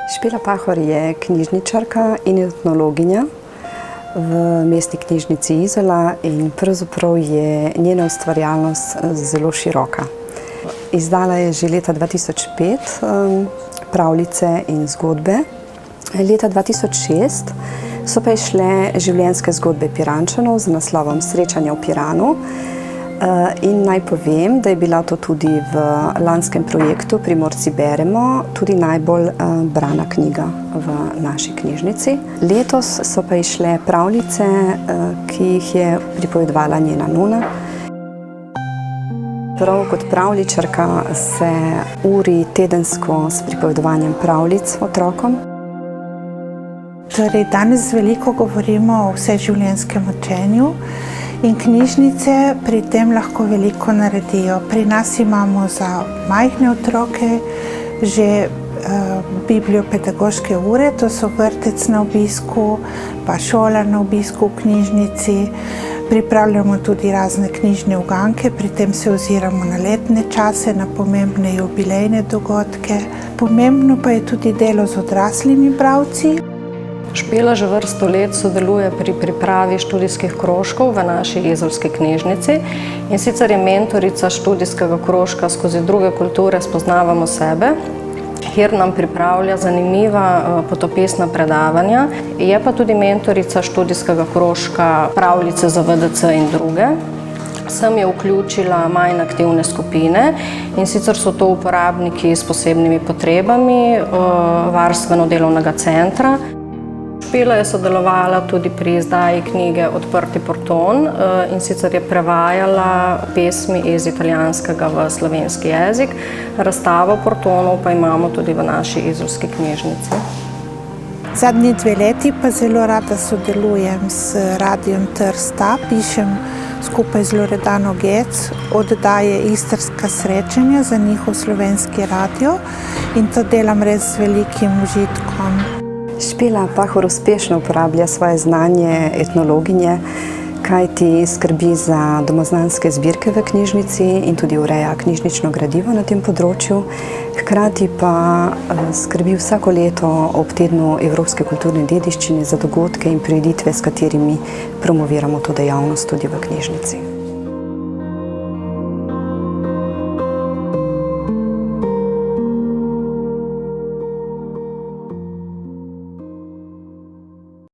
Špela Pahor je knjižničarka in etnologinja v Mestni knjižnici Izola in pravzaprav je njena ustvarjalnost zelo široka. Izdala je že leta 2005 pravljice in zgodbe. Leta 2006 so pa izšle življenjske zgodbe Pirančanov z naslovom Srečanja v Piranu. In naj povem, da je bila to tudi v lanskem projektu Primorci beremo tudi najbolj brana knjiga v naši knjižnici. Letos so pa izšle pravljice, ki jih je pripovedovala njena nuna. Prav kot pravljičarka se uri tedensko s pripovedovanjem pravljic otrokom. Torej, danes veliko govorimo o vseživljenjskem učenju in knjižnice pri tem lahko veliko naredijo. Pri nas imamo za majhne otroke že bibliopedagoške ure, to so vrtec na obisku, pa šola na obisku v knjižnici. Pripravljamo tudi razne knjižne uganke, pri tem se oziramo na letne čase, na pomembne jubilejne dogodke. Pomembno pa je tudi delo z odraslimi bralci. Špela že vrsto let sodeluje pri pripravi študijskih krožkov v naši izolski knjižnici in sicer je mentorica študijskega krožka Skozi druge kulture spoznavamo sebe, kjer nam pripravlja zanimiva potopisna predavanja. Je pa tudi mentorica študijskega krožka Pravljice za VDC in druge. Sem je vključila manj aktivne skupine in sicer so to uporabniki s posebnimi potrebami varstveno-delovnega centra. Špela je sodelovala tudi pri izdaji knjige Odprti porton in sicer je prevajala pesmi iz italijanskega v slovenski jezik. Razstavo portonov pa imamo tudi v naši izolski knjižnici. Zadnji 2 leti pa zelo rada sodelujem s Radijem Trsta, pišem skupaj z Loredano Gec oddaje Istrska srečanja za njihov slovenski radio in to delam res z velikim užitkom. Špela Pahor uspešno uporablja svoje znanje etnologinje, kajti skrbi za domoznanske zbirke v knjižnici in tudi ureja knjižnično gradivo na tem področju. Hkrati pa skrbi vsako leto ob tednu evropske kulturne dediščine za dogodke in prireditve, s katerimi promoviramo to dejavnost tudi v knjižnici.